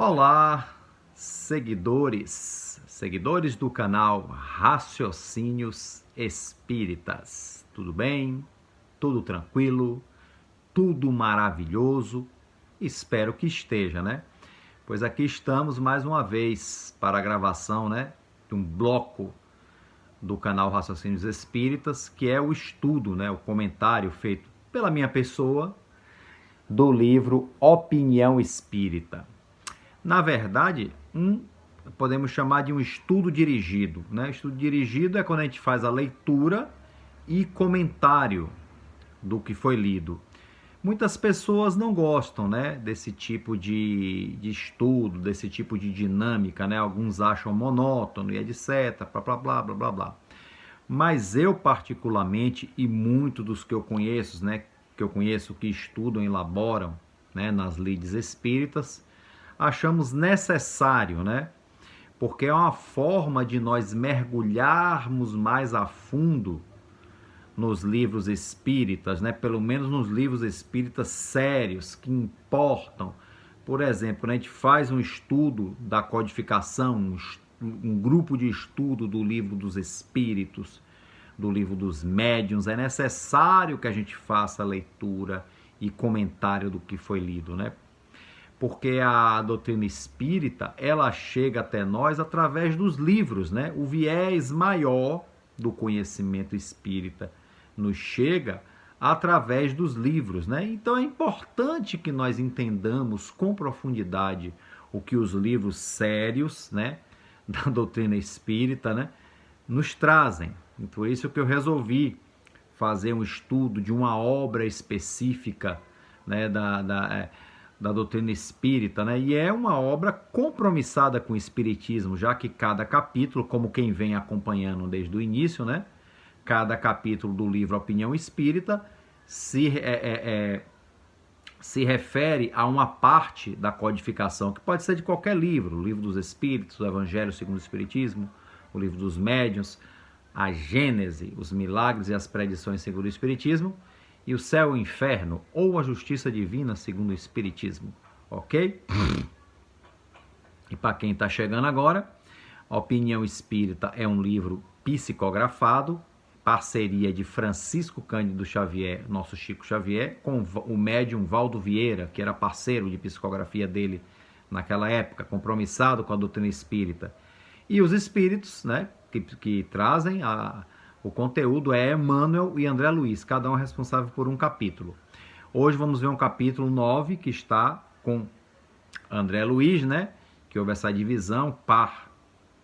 Olá, seguidores do canal Raciocínios Espíritas. Tudo bem? Tudo tranquilo? Tudo maravilhoso? Espero que esteja, né? Pois aqui estamos mais uma vez para a gravação, né, de um bloco do canal Raciocínios Espíritas, que é o estudo, né, o comentário feito pela minha pessoa do livro Opinião Espírita. Na verdade, podemos chamar de um estudo dirigido, né? Estudo dirigido é quando a gente faz a leitura e comentário do que foi lido. Muitas pessoas não gostam, né, desse tipo de estudo, desse tipo de dinâmica, né? Alguns acham monótono e etc, blá, blá, blá, blá, blá, blá. Mas eu particularmente, e muitos dos que eu conheço, né, que estudam e elaboram, né, nas lides espíritas, achamos necessário, né? Porque é uma forma de nós mergulharmos mais a fundo nos livros espíritas, né? Pelo menos nos livros espíritas sérios, que importam. Por exemplo, quando a gente faz um estudo da codificação, um grupo de estudo do livro dos espíritos, do livro dos médiuns, é necessário que a gente faça a leitura e comentário do que foi lido, né? Porque a doutrina espírita, ela chega até nós através dos livros, né? O viés maior do conhecimento espírita nos chega através dos livros, né? Então é importante que nós entendamos com profundidade o que os livros sérios, né, da doutrina espírita, né, nos trazem. E por isso que eu resolvi fazer um estudo de uma obra específica, né, da doutrina espírita, né? E é uma obra compromissada com o espiritismo, já que cada capítulo, como quem vem acompanhando desde o início, né? Cada capítulo do livro Opinião Espírita se refere a uma parte da codificação, que pode ser de qualquer livro, o livro dos Espíritos, o Evangelho segundo o Espiritismo, o livro dos Médiuns, a Gênese, os Milagres e as Predições segundo o Espiritismo, e o Céu e o Inferno, ou a Justiça Divina segundo o Espiritismo, ok? E para quem está chegando agora, a Opinião Espírita é um livro psicografado, parceria de Francisco Cândido Xavier, nosso Chico Xavier, com o médium Valdo Vieira, que era parceiro de psicografia dele naquela época, compromissado com a doutrina espírita. E os espíritos, né, que trazem o conteúdo é Emmanuel e André Luiz, cada um é responsável por um capítulo. Hoje vamos ver um capítulo 9 que está com André Luiz, né? Que houve essa divisão, par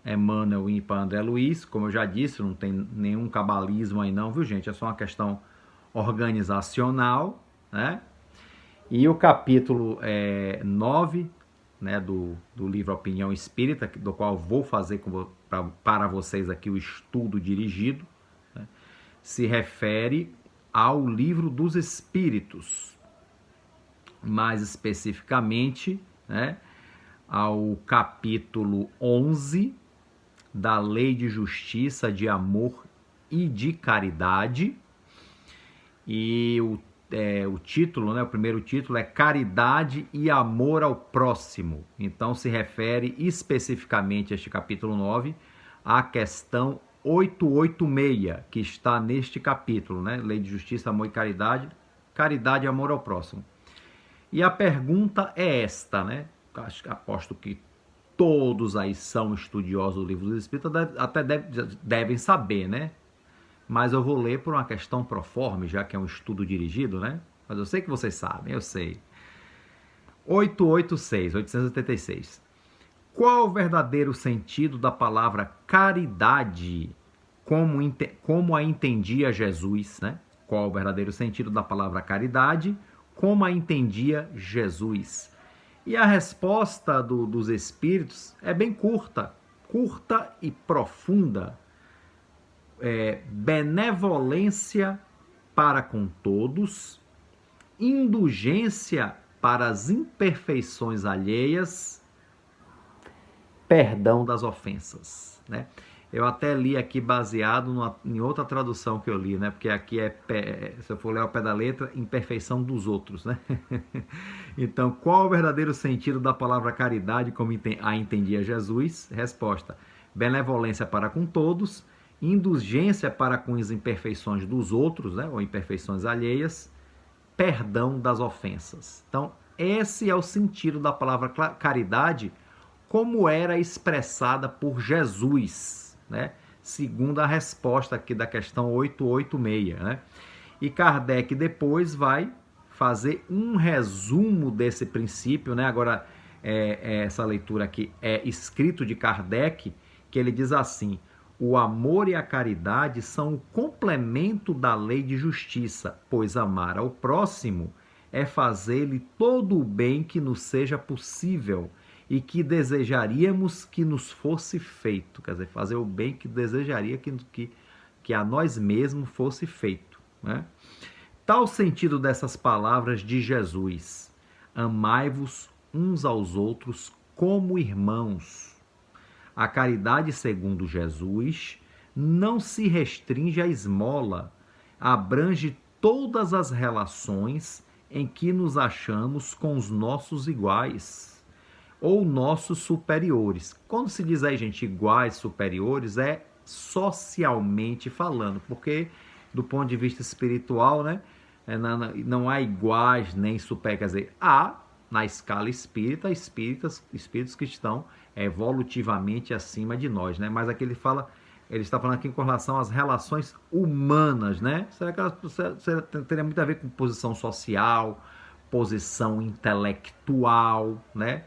Emmanuel e ímpar André Luiz. Como eu já disse, não tem nenhum cabalismo aí não, viu gente? É só uma questão organizacional, né? E o capítulo 9, né, do livro Opinião Espírita, do qual vou fazer para vocês aqui o estudo dirigido, se refere ao livro dos Espíritos, mais especificamente, né, ao capítulo 11 da Lei de Justiça, de Amor e de Caridade. E o título, né, o primeiro título é Caridade e Amor ao Próximo. Então se refere especificamente este capítulo 9 à questão 886, que está neste capítulo, né? Lei de Justiça, Amor e Caridade, Caridade e Amor ao Próximo. E a pergunta é esta, né? Aposto que todos aí são estudiosos do livro dos Espíritos, devem saber, né? Mas eu vou ler por uma questão proforme, já que é um estudo dirigido, né? Mas eu sei que vocês sabem, eu sei. 886. Qual o verdadeiro sentido da palavra caridade, como a entendia Jesus, né? Qual o verdadeiro sentido da palavra caridade, como a entendia Jesus? E a resposta dos Espíritos é bem curta e profunda. Benevolência para com todos, indulgência para as imperfeições alheias, perdão das ofensas, né? Eu até li aqui baseado em outra tradução que eu li, né? Porque aqui se eu for ler ao pé da letra, imperfeição dos outros, né? Então, qual o verdadeiro sentido da palavra caridade como a entendia Jesus? Resposta: benevolência para com todos, indulgência para com as imperfeições dos outros, né? Ou imperfeições alheias, perdão das ofensas. Então, esse é o sentido da palavra caridade, como era expressada por Jesus, né? Segundo a resposta aqui da questão 886, né? E Kardec depois vai fazer um resumo desse princípio, né? Agora, essa leitura aqui é escrito de Kardec, que ele diz assim: o amor e a caridade são o complemento da lei de justiça, pois amar ao próximo é fazer-lhe todo o bem que nos seja possível e que desejaríamos que nos fosse feito. Quer dizer, fazer o bem que desejaria que a nós mesmos fosse feito, né? Tal sentido dessas palavras de Jesus: amai-vos uns aos outros como irmãos. A caridade, segundo Jesus, não se restringe à esmola, abrange todas as relações em que nos achamos com os nossos iguais ou nossos superiores. Quando se diz aí, gente, iguais, superiores, é socialmente falando, porque do ponto de vista espiritual, né, não há iguais nem super, quer dizer, há na escala espírita espíritos que estão evolutivamente acima de nós, né? Mas aqui ele está falando aqui com relação às relações humanas, né? Será que elas teria muito a ver com posição social, posição intelectual, né?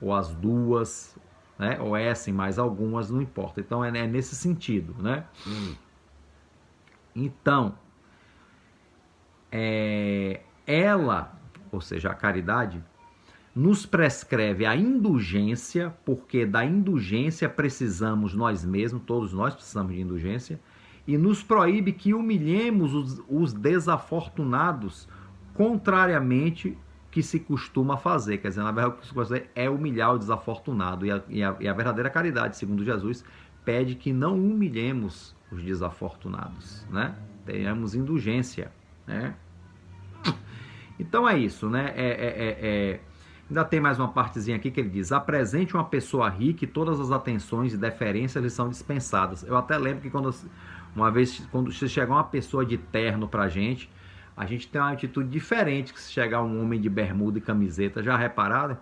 Ou as duas, né? Ou essa e mais algumas, não importa. Então é nesse sentido, né? Então, ela, ou seja, a caridade, nos prescreve a indulgência, porque da indulgência precisamos nós mesmos, todos nós precisamos de indulgência, e nos proíbe que humilhemos os desafortunados, contrariamente que se costuma fazer. Quer dizer, na verdade, o que se fazer é humilhar o desafortunado, e a verdadeira caridade, segundo Jesus, pede que não humilhemos os desafortunados, né? Tenhamos indulgência, né? Então é isso, né? Ainda tem mais uma partezinha aqui que ele diz: apresente uma pessoa rica e todas as atenções e deferências lhe são dispensadas. Eu até lembro que uma vez, quando chegar uma pessoa de terno pra gente, a gente tem uma atitude diferente que se chegar um homem de bermuda e camiseta. Já repararam?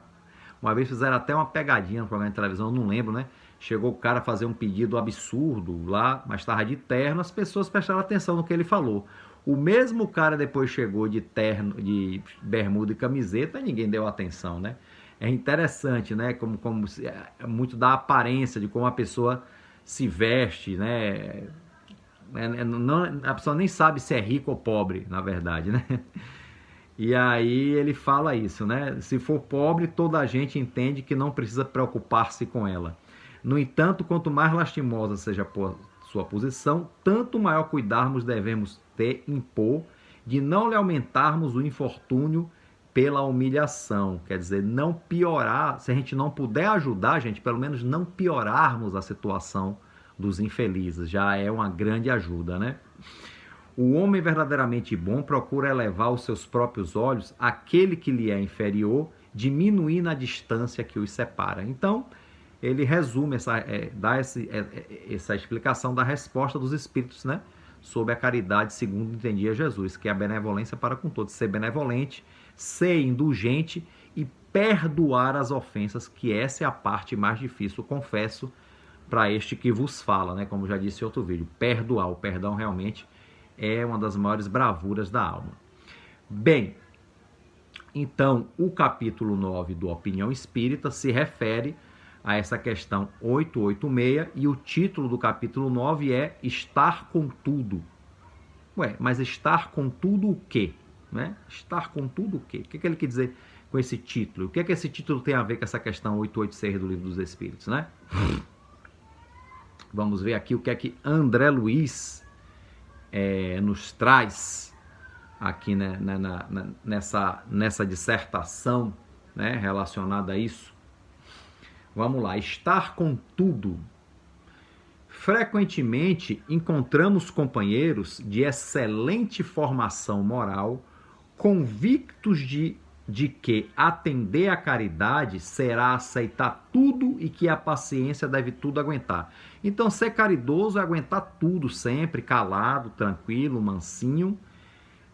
Uma vez fizeram até uma pegadinha no programa de televisão, eu não lembro, né? Chegou o cara a fazer um pedido absurdo lá, mas estava de terno, as pessoas prestaram atenção no que ele falou. O mesmo cara depois chegou de terno, de bermuda e camiseta, e ninguém deu atenção, né? É interessante, né? Como muito da aparência de como a pessoa se veste, né? A pessoa nem sabe se é rico ou pobre, na verdade, né? E aí ele fala isso, né? Se for pobre, toda a gente entende que não precisa preocupar-se com ela. No entanto, quanto mais lastimosa seja sua posição, tanto maior cuidarmos devemos impor de não lhe aumentarmos o infortúnio pela humilhação. Quer dizer, não piorar, se a gente não puder ajudar, gente, pelo menos não piorarmos a situação dos infelizes, já é uma grande ajuda, né? O homem verdadeiramente bom procura elevar os seus próprios olhos àquele que lhe é inferior, diminuindo a distância que os separa. Então, ele resume, dá essa explicação da resposta dos espíritos, né? Sobre a caridade segundo entendia Jesus, que é a benevolência para com todos. Ser benevolente, ser indulgente e perdoar as ofensas, que essa é a parte mais difícil, confesso, para este que vos fala, né? Como já disse em outro vídeo, perdoar. O perdão realmente é uma das maiores bravuras da alma. Bem, então o capítulo 9 do Opinião Espírita se refere a essa questão 886 e o título do capítulo 9 é Estar com Tudo. Ué, mas estar com tudo o quê? Né? Estar com tudo o quê? O que ele quer dizer com esse título? O que esse título tem a ver com essa questão 886 do Livro dos Espíritos, né? Vamos ver aqui o que é que André Luiz nos traz aqui, né, nessa dissertação, né, relacionada a isso. Vamos lá. Estar com tudo. Frequentemente encontramos companheiros de excelente formação moral, convictos de que atender à caridade será aceitar tudo e que a paciência deve tudo aguentar. Então, ser caridoso é aguentar tudo sempre, calado, tranquilo, mansinho,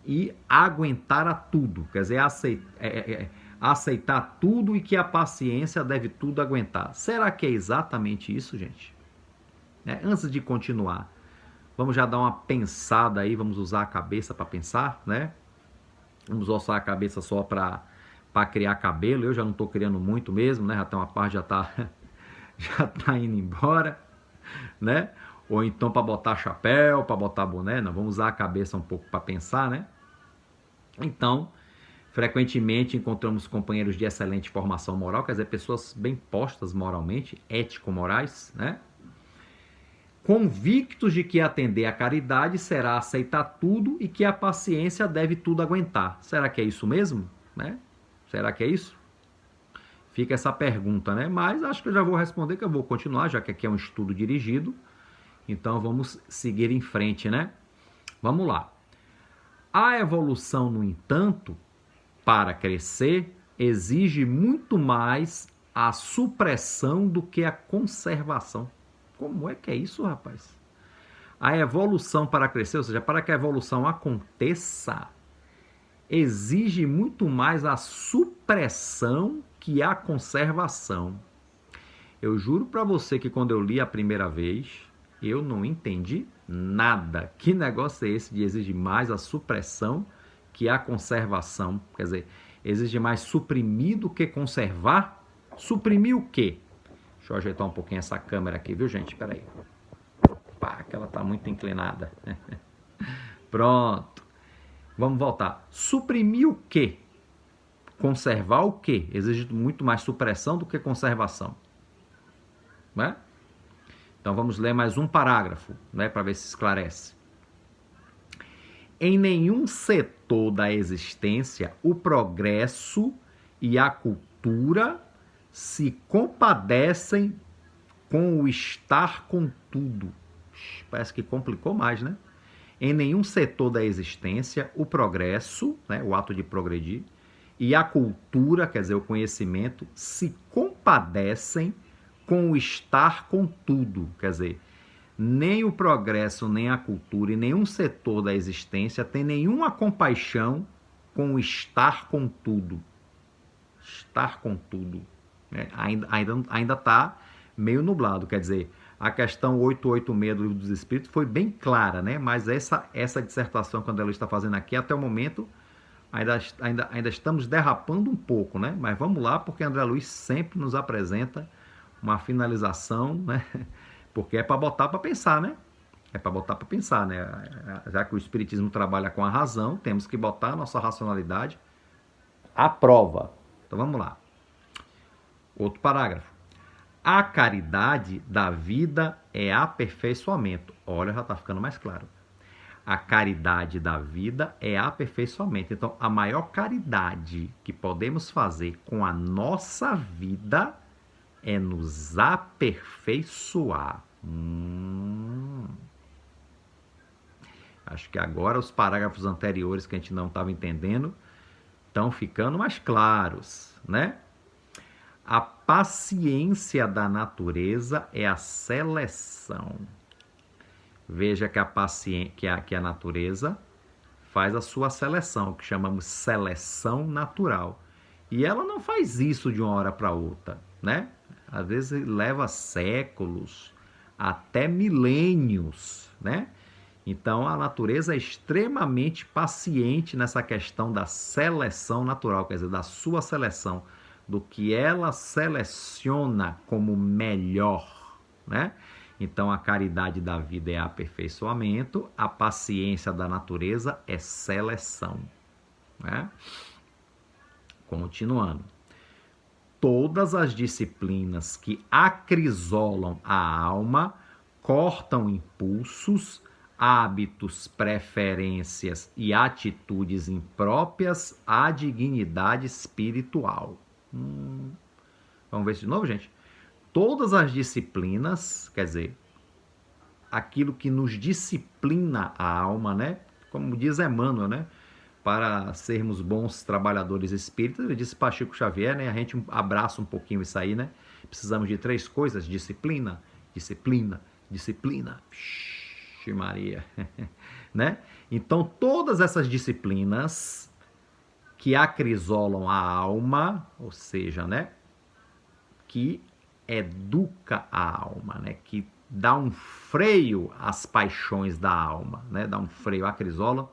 e aguentar a tudo. Quer dizer, aceitar tudo e que a paciência deve tudo aguentar. Será que é exatamente isso, gente? Antes de continuar, vamos já dar uma pensada aí, vamos usar a cabeça para pensar, né? Vamos usar a cabeça só para criar cabelo. Eu já não estou criando muito mesmo, né? Já tem uma parte já tá indo embora, né? Ou então para botar chapéu, para botar boné. Não, vamos usar a cabeça um pouco para pensar, né? Então, frequentemente encontramos companheiros de excelente formação moral, quer dizer, pessoas bem postas moralmente, ético-morais, né? Convictos de que atender à caridade será aceitar tudo e que a paciência deve tudo aguentar. Será que é isso mesmo? Né? Será que é isso? Fica essa pergunta, né? Mas acho que eu já vou responder, que eu vou continuar, já que aqui é um estudo dirigido. Então vamos seguir em frente, né? Vamos lá. A evolução, no entanto, para crescer, exige muito mais a supressão do que a conservação. Como é que é isso, rapaz? A evolução para crescer, ou seja, para que a evolução aconteça, exige muito mais a supressão que a conservação. Eu juro para você que quando eu li a primeira vez, eu não entendi nada. Que negócio é esse de exigir mais a supressão que a conservação? Quer dizer, exige mais suprimir do que conservar? Suprimir o quê? Deixa eu ajeitar um pouquinho essa câmera aqui, viu, gente? Espera aí. Pá, que ela tá muito inclinada. Pronto. Vamos voltar. Suprimir o quê? Conservar o quê? Exige muito mais supressão do que conservação. Né? Então vamos ler mais um parágrafo, né, para ver se esclarece. Em nenhum setor da existência o progresso e a cultura se compadecem com o estar com tudo. Parece que complicou mais, né? Em nenhum setor da existência o progresso, né, o ato de progredir, e a cultura, quer dizer, o conhecimento, se compadecem com o estar com tudo. Quer dizer, nem o progresso, nem a cultura e nenhum setor da existência tem nenhuma compaixão com o estar com tudo. Estar com tudo. Ainda está meio nublado, quer dizer, a questão 886 do Livro dos Espíritos foi bem clara, né? Mas essa dissertação que o André Luiz está fazendo aqui, até o momento, ainda estamos derrapando um pouco, né? Mas vamos lá, porque André Luiz sempre nos apresenta uma finalização, né? Porque é para botar para pensar, né? É para botar para pensar, né? Já que o Espiritismo trabalha com a razão, temos que botar a nossa racionalidade à prova. Então vamos lá. Outro parágrafo. A caridade da vida é aperfeiçoamento. Olha, já está ficando mais claro. A caridade da vida é aperfeiçoamento. Então, a maior caridade que podemos fazer com a nossa vida é nos aperfeiçoar. Acho que agora os parágrafos anteriores que a gente não estava entendendo estão ficando mais claros, né? A paciência da natureza é a seleção. Veja que a natureza faz a sua seleção, que chamamos seleção natural. E ela não faz isso de uma hora para outra, né? Às vezes leva séculos, até milênios, né? Então a natureza é extremamente paciente nessa questão da seleção natural, quer dizer, da sua seleção, do que ela seleciona como melhor, né? Então a caridade da vida é aperfeiçoamento, a paciência da natureza é seleção, né? Continuando. Todas as disciplinas que acrisolam a alma, cortam impulsos, hábitos, preferências e atitudes impróprias à dignidade espiritual. Vamos ver isso de novo, gente? Todas as disciplinas, quer dizer, aquilo que nos disciplina a alma, né? Como diz Emmanuel, né? Para sermos bons trabalhadores espíritas, ele disse para Chico Xavier, né? A gente abraça um pouquinho isso aí, né? Precisamos de 3 coisas: disciplina, disciplina, disciplina. Vixe Maria, né? Então, todas essas disciplinas que acrisolam a alma, ou seja, né? Que educa a alma, né? Que dá um freio às paixões da alma, né? Dá um freio, acrisola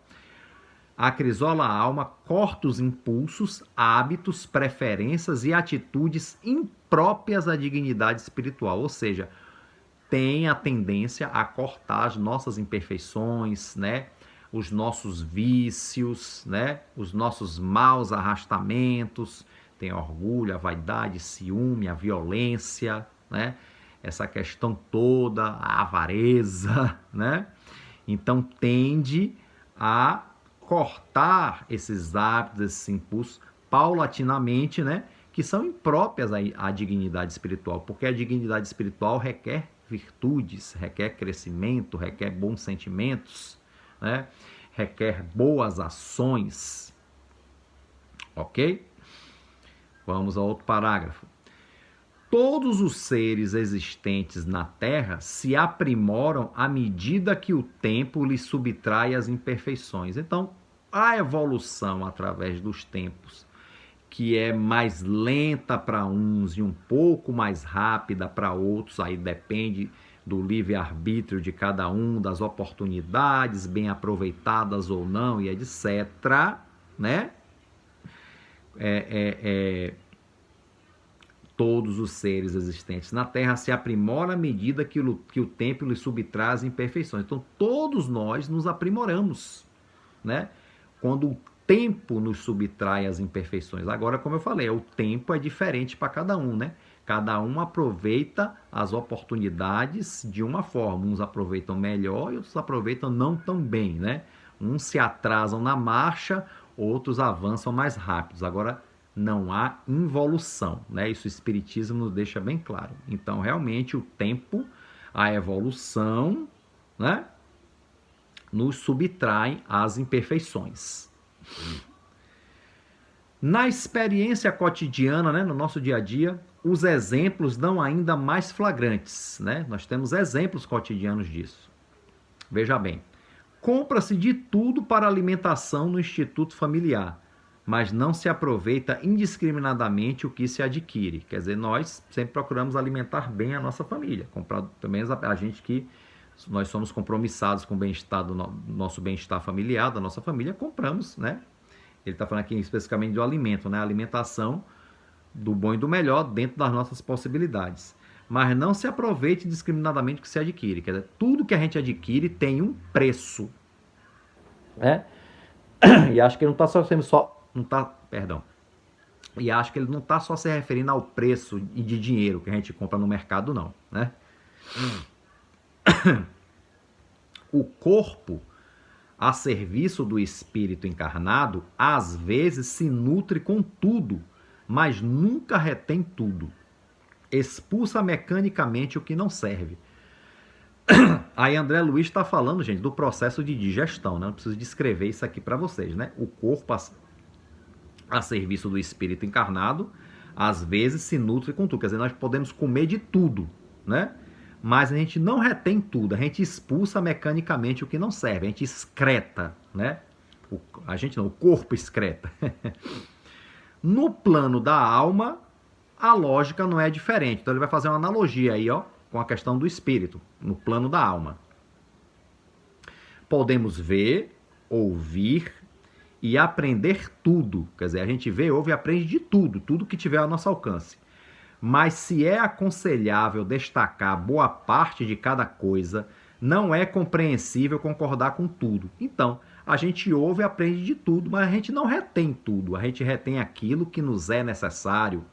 a alma, corta os impulsos, hábitos, preferências e atitudes impróprias à dignidade espiritual, ou seja, tem a tendência a cortar as nossas imperfeições, né? Os nossos vícios, né? Os nossos maus arrastamentos, tem orgulho, a vaidade, ciúme, a violência, né? Essa questão toda, a avareza, né? Então tende a cortar esses hábitos, esses impulsos, paulatinamente, né? Que são impróprias à dignidade espiritual, porque a dignidade espiritual requer virtudes, requer crescimento, requer bons sentimentos, né? Requer boas ações, ok? Vamos ao outro parágrafo. Todos os seres existentes na Terra se aprimoram à medida que o tempo lhes subtrai as imperfeições. Então, a evolução através dos tempos, que é mais lenta para uns e um pouco mais rápida para outros, aí depende do livre-arbítrio de cada um, das oportunidades bem aproveitadas ou não, e etc., né? Todos os seres existentes na Terra se aprimoram à medida que o tempo lhe subtrai as imperfeições. Então, todos nós nos aprimoramos, né? Quando o tempo nos subtrai as imperfeições. Agora, como eu falei, o tempo é diferente para cada um, né? Cada um aproveita as oportunidades de uma forma. Uns aproveitam melhor e outros aproveitam não tão bem, né? Uns se atrasam na marcha, outros avançam mais rápidos. Agora, não há involução, né? Isso o Espiritismo nos deixa bem claro. Então, realmente, o tempo, a evolução, né? Nos subtrai as imperfeições. Na experiência cotidiana, né? No nosso dia a dia, os exemplos dão ainda mais flagrantes, né? Nós temos exemplos cotidianos disso. Veja bem, compra-se de tudo para alimentação no Instituto Familiar, mas não se aproveita indiscriminadamente o que se adquire. Quer dizer, nós sempre procuramos alimentar bem a nossa família, comprar também a gente que nós somos compromissados com o bem-estar do nosso bem-estar familiar, da nossa família, compramos, né? Ele está falando aqui especificamente do alimento, né? A alimentação do bom e do melhor dentro das nossas possibilidades. Mas não se aproveite indiscriminadamente o que se adquire. Quer dizer, tudo que a gente adquire tem um preço. É? E acho que ele não está só sendo só... E acho que ele não está só se referindo ao preço de dinheiro que a gente compra no mercado, não, né? O corpo, a serviço do espírito encarnado, às vezes se nutre com tudo, mas nunca retém tudo. Expulsa mecanicamente o que não serve. Aí André Luiz está falando, gente, do processo de digestão, né? Não preciso descrever isso aqui para vocês, né? O corpo a serviço do espírito encarnado, às vezes se nutre com tudo. Quer dizer, nós podemos comer de tudo, né? Mas a gente não retém tudo, a gente expulsa mecanicamente o que não serve, a gente excreta, né? O corpo excreta. No plano da alma, a lógica não é diferente. Então ele vai fazer uma analogia aí, ó, com a questão do espírito, no plano da alma. Podemos ver, ouvir e aprender tudo. Quer dizer, a gente vê, ouve e aprende de tudo, tudo que tiver ao nosso alcance. Mas se é aconselhável destacar boa parte de cada coisa, não é compreensível concordar com tudo. Então, a gente ouve e aprende de tudo, mas a gente não retém tudo. A gente retém aquilo que nos é necessário,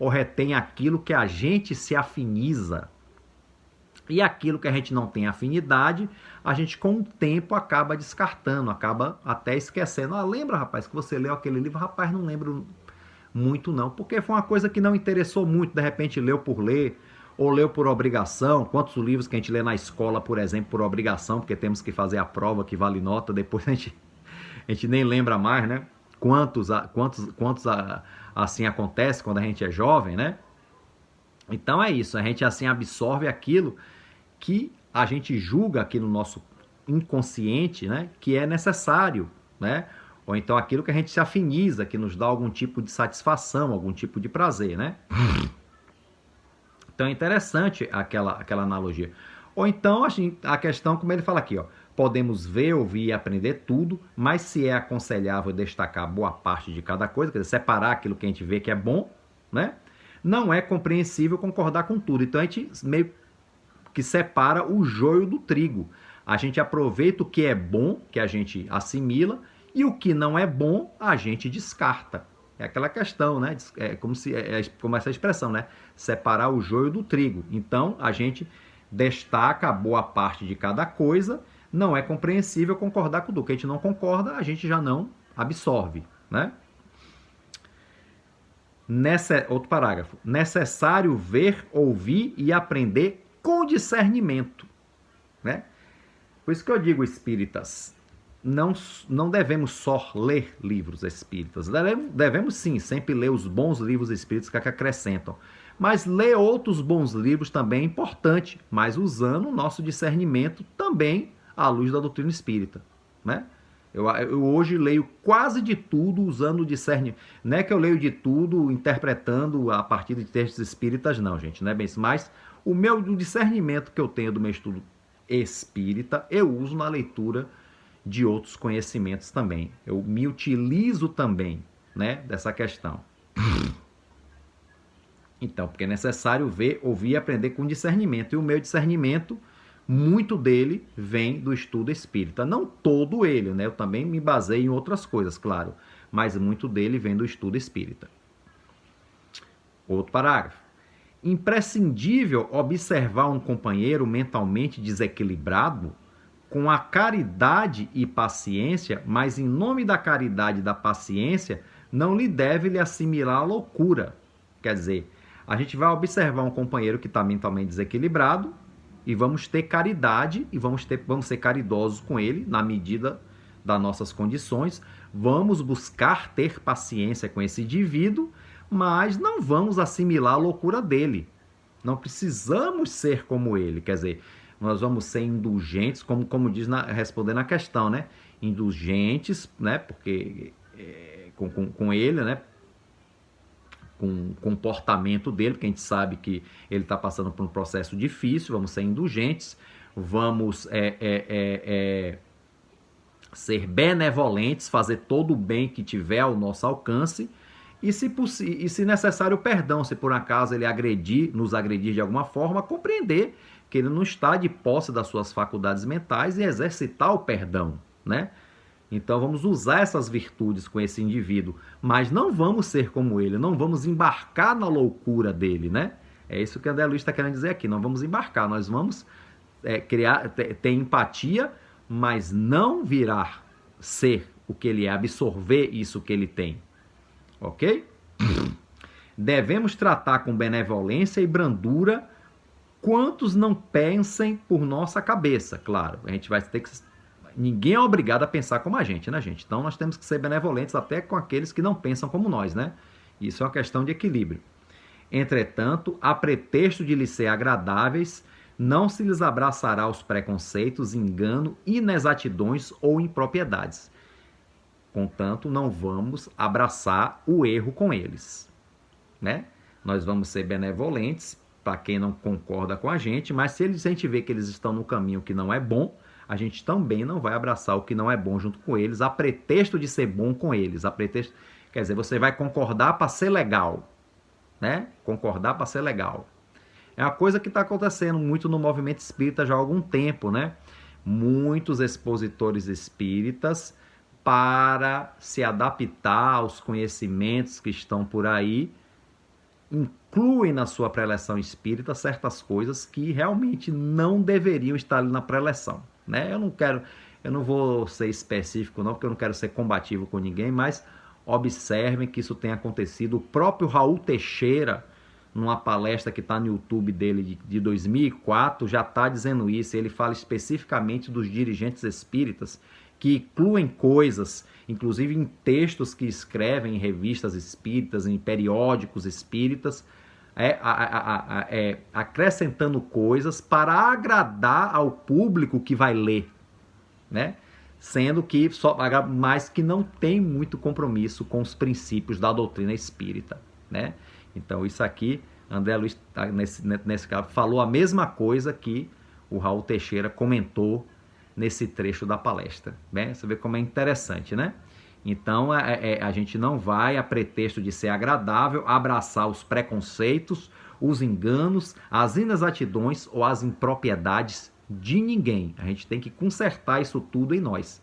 ou retém aquilo que a gente se afiniza. E aquilo que a gente não tem afinidade, a gente com o tempo acaba descartando, acaba até esquecendo. Ah, lembra, rapaz, que você leu aquele livro? Rapaz, não lembro muito não, porque foi uma coisa que não interessou muito, de repente leu por ler, ou leu por obrigação. Quantos livros que a gente lê na escola, por exemplo, por obrigação, porque temos que fazer a prova que vale nota, depois a gente nem lembra mais, né? Quantos assim acontece quando a gente é jovem, né? Então é isso, a gente assim absorve aquilo que a gente julga aqui no nosso inconsciente, né, que é necessário, né? Ou então aquilo que a gente se afiniza, que nos dá algum tipo de satisfação, algum tipo de prazer, né? Então é interessante aquela analogia. Ou então a questão, como ele fala aqui, ó, podemos ver, ouvir e aprender tudo, mas se é aconselhável destacar boa parte de cada coisa, quer dizer, separar aquilo que a gente vê que é bom, né? Não é compreensível concordar com tudo. Então a gente meio que separa o joio do trigo. A gente aproveita o que é bom, que a gente assimila, e o que não é bom, a gente descarta. É aquela questão, né? É como essa expressão, né? Separar o joio do trigo. Então, a gente destaca boa parte de cada coisa, não é compreensível concordar com tudo. O que a gente não concorda, a gente já não absorve, né? Outro parágrafo. Necessário ver, ouvir e aprender com discernimento, né? Por isso que eu digo, espíritas, não devemos só ler livros espíritas. Devemos sim, sempre ler os bons livros espíritas que acrescentam. Mas ler outros bons livros também é importante, mas usando o nosso discernimento também à luz da doutrina espírita, né? Eu hoje leio quase de tudo usando o discernimento. Não é que eu leio de tudo interpretando a partir de textos espíritas, não, gente. Não é bem isso. Mas o discernimento que eu tenho do meu estudo espírita, eu uso na leitura de outros conhecimentos também. Eu me utilizo também, né, dessa questão. Então, porque é necessário ver, ouvir e aprender com discernimento. E o meu discernimento, muito dele vem do estudo espírita. Não todo ele, né? Eu também me baseio em outras coisas, claro. Mas muito dele vem do estudo espírita. Outro parágrafo. Imprescindível observar um companheiro mentalmente desequilibrado com a caridade e paciência, mas em nome da caridade e da paciência, não lhe deve lhe assimilar a loucura. Quer dizer, a gente vai observar um companheiro que está mentalmente desequilibrado e vamos ter caridade e vamos ser caridosos com ele na medida das nossas condições. Vamos buscar ter paciência com esse indivíduo, mas não vamos assimilar a loucura dele. Não precisamos ser como ele. Quer dizer, nós vamos ser indulgentes, como diz respondendo a questão, né? Indulgentes, né? Porque com ele, né? Com o comportamento dele, porque a gente sabe que ele está passando por um processo difícil, vamos ser indulgentes, vamos ser benevolentes, fazer todo o bem que tiver ao nosso alcance, e se necessário o perdão, se por acaso ele nos agredir de alguma forma, compreender que ele não está de posse das suas faculdades mentais e exercitar o perdão, né? Então vamos usar essas virtudes com esse indivíduo, mas não vamos ser como ele, não vamos embarcar na loucura dele, né? É isso que André Luiz está querendo dizer aqui, não vamos embarcar, nós vamos ter empatia, mas não virar ser o que ele é, absorver isso que ele tem, ok? Devemos tratar com benevolência e brandura quantos não pensem por nossa cabeça, claro, a gente vai ter que... Ninguém é obrigado a pensar como a gente, né, gente? Então nós temos que ser benevolentes até com aqueles que não pensam como nós, né? Isso é uma questão de equilíbrio. Entretanto, a pretexto de lhes ser agradáveis, não se lhes abraçará os preconceitos, engano, inexatidões ou impropriedades. Contanto, não vamos abraçar o erro com eles, né? Nós vamos ser benevolentes para quem não concorda com a gente, mas se a gente vê que eles estão no caminho que não é bom, a gente também não vai abraçar o que não é bom junto com eles, a pretexto de ser bom com eles. Quer dizer, você vai concordar para ser legal, né? Concordar para ser legal. É uma coisa que está acontecendo muito no movimento espírita já há algum tempo, né? Muitos expositores espíritas, para se adaptar aos conhecimentos que estão por aí, incluem na sua preleção espírita certas coisas que realmente não deveriam estar ali na preleção, né? Eu não vou ser específico não, porque eu não quero ser combativo com ninguém, mas observem que isso tem acontecido. O próprio Raul Teixeira, numa palestra que está no YouTube dele de 2004, já está dizendo isso. Ele fala especificamente dos dirigentes espíritas que incluem coisas, inclusive em textos que escrevem em revistas espíritas, em periódicos espíritas, acrescentando coisas para agradar ao público que vai ler, né? Sendo que mas que não tem muito compromisso com os princípios da doutrina espírita, né? Então isso aqui, André Luiz nesse caso falou a mesma coisa que o Raul Teixeira comentou nesse trecho da palestra, né? Você vê como é interessante, né? Então a gente não vai, a pretexto de ser agradável, abraçar os preconceitos, os enganos, as inexatidões ou as impropriedades de ninguém. A gente tem que consertar isso tudo em nós.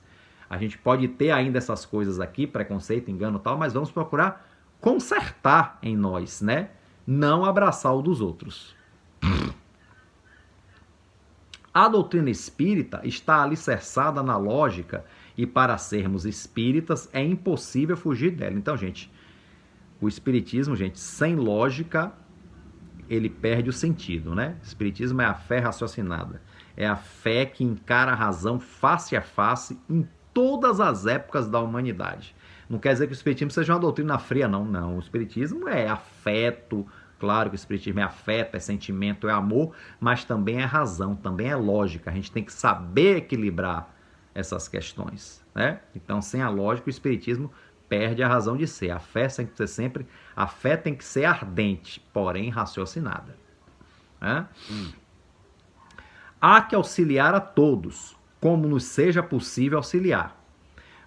A gente pode ter ainda essas coisas aqui, preconceito, engano e tal, mas vamos procurar consertar em nós, né? Não abraçar o dos outros. A doutrina espírita está alicerçada na lógica e para sermos espíritas é impossível fugir dela. Então, gente, o espiritismo, gente, sem lógica, ele perde o sentido, né? O espiritismo é a fé raciocinada. É a fé que encara a razão face a face em todas as épocas da humanidade. Não quer dizer que o espiritismo seja uma doutrina fria, não. Não, o espiritismo é afeto. Claro que o espiritismo é afeto, é sentimento, é amor, mas também é razão, também é lógica. A gente tem que saber equilibrar essas questões, né? Então, sem a lógica, o espiritismo perde a razão de ser. A fé tem que ser sempre, a fé tem que ser ardente, porém raciocinada, né? Há que auxiliar a todos, como nos seja possível auxiliar,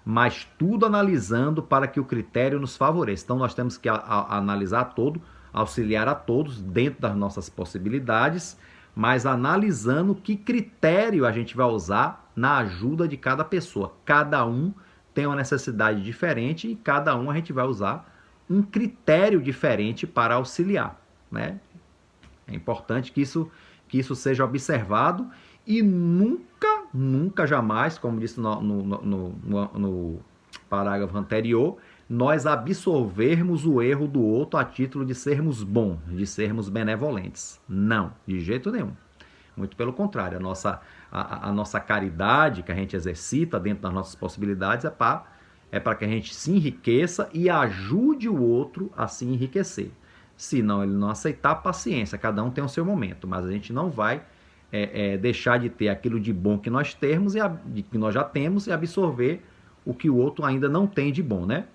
mas tudo analisando para que o critério nos favoreça. Então, nós temos que analisar todo, auxiliar a todos dentro das nossas possibilidades, mas analisando que critério a gente vai usar na ajuda de cada pessoa. Cada um tem uma necessidade diferente e cada um a gente vai usar um critério diferente para auxiliar, né? É importante que isso seja observado e nunca jamais, como disse no parágrafo anterior, nós absorvermos o erro do outro a título de sermos bons, de sermos benevolentes. Não, de jeito nenhum. Muito pelo contrário, a nossa caridade que a gente exercita dentro das nossas possibilidades é para que a gente se enriqueça e ajude o outro a se enriquecer. Se não, ele não aceitar, paciência, cada um tem o seu momento, mas a gente não vai deixar de ter aquilo de bom que nós temos que nós já temos e absorver o que o outro ainda não tem de bom, né?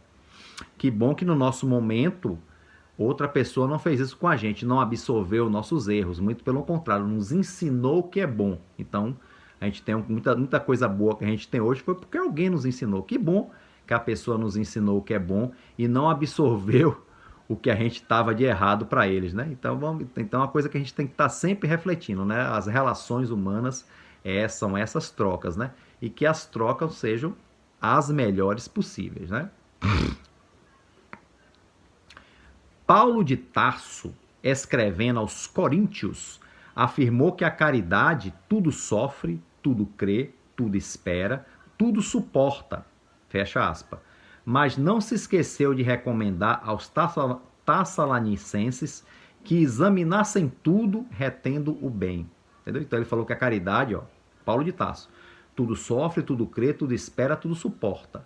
Que bom que no nosso momento outra pessoa não fez isso com a gente, não absorveu nossos erros, muito pelo contrário, nos ensinou o que é bom. Então, a gente tem muita coisa boa que a gente tem hoje, foi porque alguém nos ensinou. Que bom que a pessoa nos ensinou o que é bom e não absorveu o que a gente estava de errado para eles, né? Então, é uma coisa que a gente tem que estar sempre refletindo, né? As relações humanas são essas trocas, né? E que as trocas sejam as melhores possíveis, né? Paulo de Tarso, escrevendo aos Coríntios, afirmou que a caridade tudo sofre, tudo crê, tudo espera, tudo suporta, fecha aspas. Mas não se esqueceu de recomendar aos Tassalonicenses que examinassem tudo retendo o bem. Entendeu? Então ele falou que a caridade, Paulo de Tarso, tudo sofre, tudo crê, tudo espera, tudo suporta.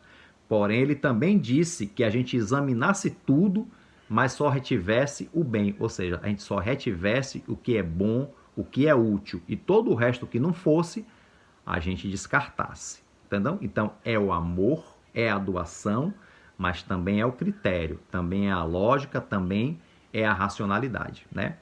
Porém, ele também disse que a gente examinasse tudo, mas só retivesse o bem, ou seja, a gente só retivesse o que é bom, o que é útil, e todo o resto que não fosse, a gente descartasse, entendeu? Então, é o amor, é a doação, mas também é o critério, também é a lógica, também é a racionalidade, né?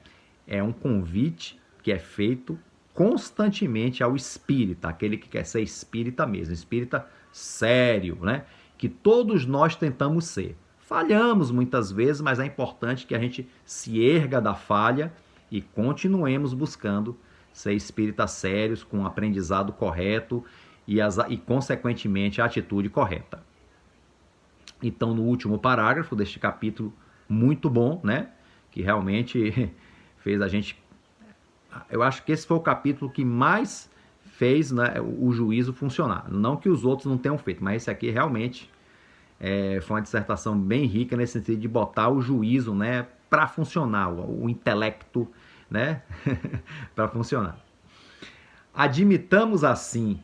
É um convite que é feito constantemente ao espírita, aquele que quer ser espírita mesmo, espírita sério, né? Que todos nós tentamos ser. Falhamos muitas vezes, mas é importante que a gente se erga da falha e continuemos buscando ser espíritas sérios, com o aprendizado correto e, consequentemente, a atitude correta. Então, no último parágrafo deste capítulo, muito bom, né? Que realmente fez a gente... Eu acho que esse foi o capítulo que mais fez, né, o juízo funcionar. Não que os outros não tenham feito, mas esse aqui realmente... foi uma dissertação bem rica nesse sentido de botar o juízo, né, para funcionar, o intelecto, né? Para funcionar. Admitamos assim,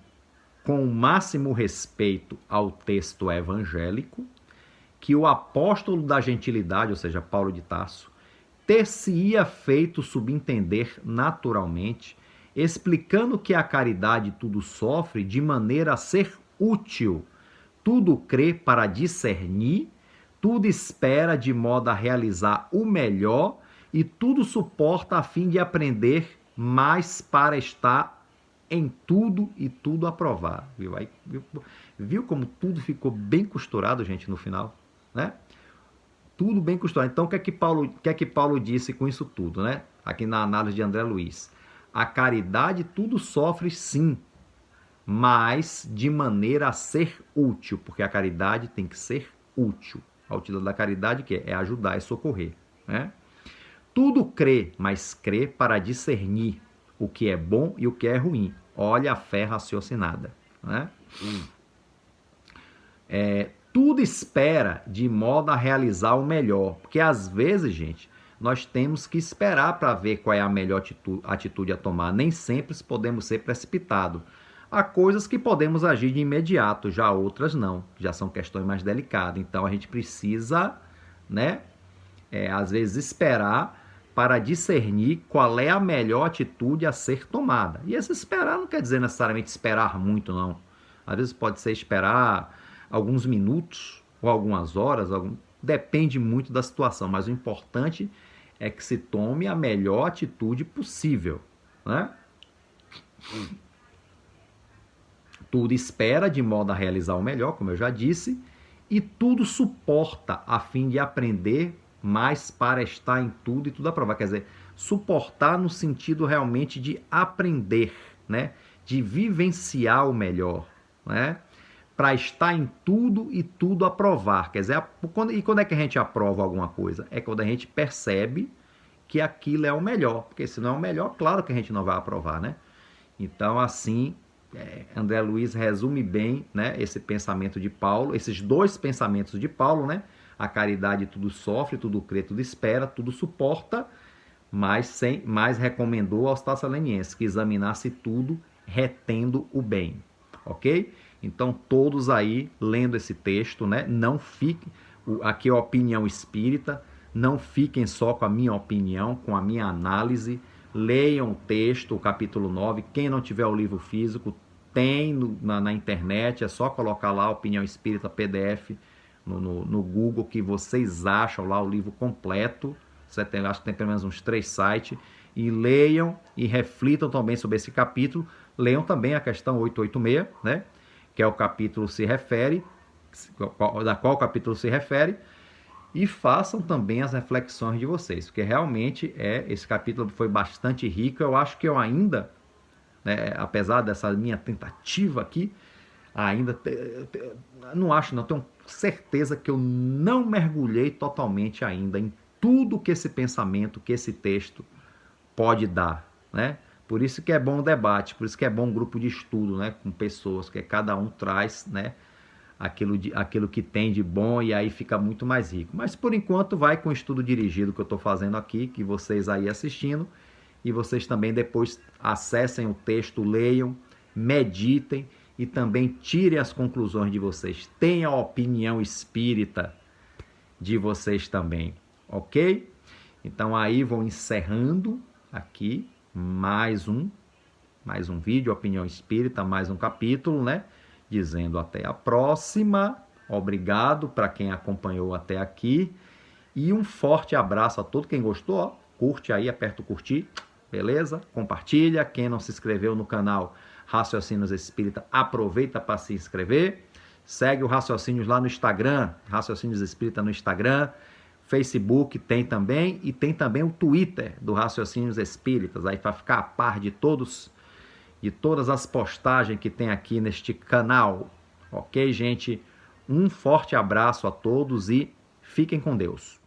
com o máximo respeito ao texto evangélico, que o apóstolo da gentilidade, ou seja, Paulo de Tarso, ter-se-ia feito subentender naturalmente, explicando que a caridade tudo sofre de maneira a ser útil, tudo crê para discernir, tudo espera de modo a realizar o melhor e tudo suporta a fim de aprender mais para estar em tudo e tudo aprovar. Viu como tudo ficou bem costurado, gente, no final? Né? Tudo bem costurado. Então, o que é que Paulo disse com isso tudo, né? Aqui na análise de André Luiz. A caridade tudo sofre, sim, mas de maneira a ser útil, porque a caridade tem que ser útil. A utilidade da caridade que é ajudar e socorrer, né? Tudo crê, mas crê para discernir o que é bom e o que é ruim. Olha a fé raciocinada, né? Tudo espera de modo a realizar o melhor. Porque às vezes, gente, nós temos que esperar para ver qual é a melhor atitude a tomar. Nem sempre podemos ser precipitados. Há coisas que podemos agir de imediato, já outras não. Já são questões mais delicadas. Então a gente precisa, né, às vezes esperar para discernir qual é a melhor atitude a ser tomada. E esse esperar não quer dizer necessariamente esperar muito, não. Às vezes pode ser esperar alguns minutos ou algumas horas, depende muito da situação, mas o importante é que se tome a melhor atitude possível, né? Tudo espera de modo a realizar o melhor, como eu já disse, e tudo suporta a fim de aprender mais para estar em tudo e tudo aprovar. Quer dizer, suportar no sentido realmente de aprender, né? De vivenciar o melhor, né? Para estar em tudo e tudo aprovar. Quer dizer, quando é que a gente aprova alguma coisa? É quando a gente percebe que aquilo é o melhor. Porque se não é o melhor, claro que a gente não vai aprovar, né? Então, assim, André Luiz resume bem, né, esse pensamento de Paulo, esses dois pensamentos de Paulo, né? A caridade tudo sofre, tudo crê, tudo espera, tudo suporta, mas recomendou aos Tessalonicenses que examinasse tudo retendo o bem, ok? Então, todos aí lendo esse texto, né? Não fiquem, aqui é a opinião espírita, não fiquem só com a minha opinião, com a minha análise. Leiam o texto, o capítulo 9. Quem não tiver o livro físico, tem na internet, é só colocar lá Opinião Espírita PDF no Google, que vocês acham lá o livro completo. Acho que tem pelo menos uns 3 sites. E leiam e reflitam também sobre esse capítulo. Leiam também a questão 886, né? Que é o capítulo da qual o capítulo se refere, e façam também as reflexões de vocês, porque realmente esse capítulo foi bastante rico. Eu acho que eu ainda, né, apesar dessa minha tentativa aqui, ainda não tenho certeza que eu não mergulhei totalmente ainda em tudo que esse pensamento, que esse texto pode dar, né? Por isso que é bom o debate, por isso que é bom um grupo de estudo, né, com pessoas, que cada um traz, né, aquilo que tem de bom, e aí fica muito mais rico. Mas por enquanto vai com o estudo dirigido que eu estou fazendo aqui, que vocês aí assistindo, e vocês também depois acessem o texto, leiam, meditem e também tirem as conclusões de vocês. Tenham a opinião espírita de vocês também, ok? Então aí vou encerrando aqui mais um vídeo, Opinião Espírita, mais um capítulo, né? Dizendo até a próxima. Obrigado para quem acompanhou até aqui. E um forte abraço a todo quem gostou. Ó, curte aí, aperta o curtir, beleza? Compartilha. Quem não se inscreveu no canal Raciocínios Espírita, aproveita para se inscrever. Segue o Raciocínios lá no Instagram, Raciocínios Espírita no Instagram. Facebook tem também, e tem também o Twitter do Raciocínios Espíritas, aí para ficar a par de todas as postagens que tem aqui neste canal. Ok, gente? Um forte abraço a todos e fiquem com Deus.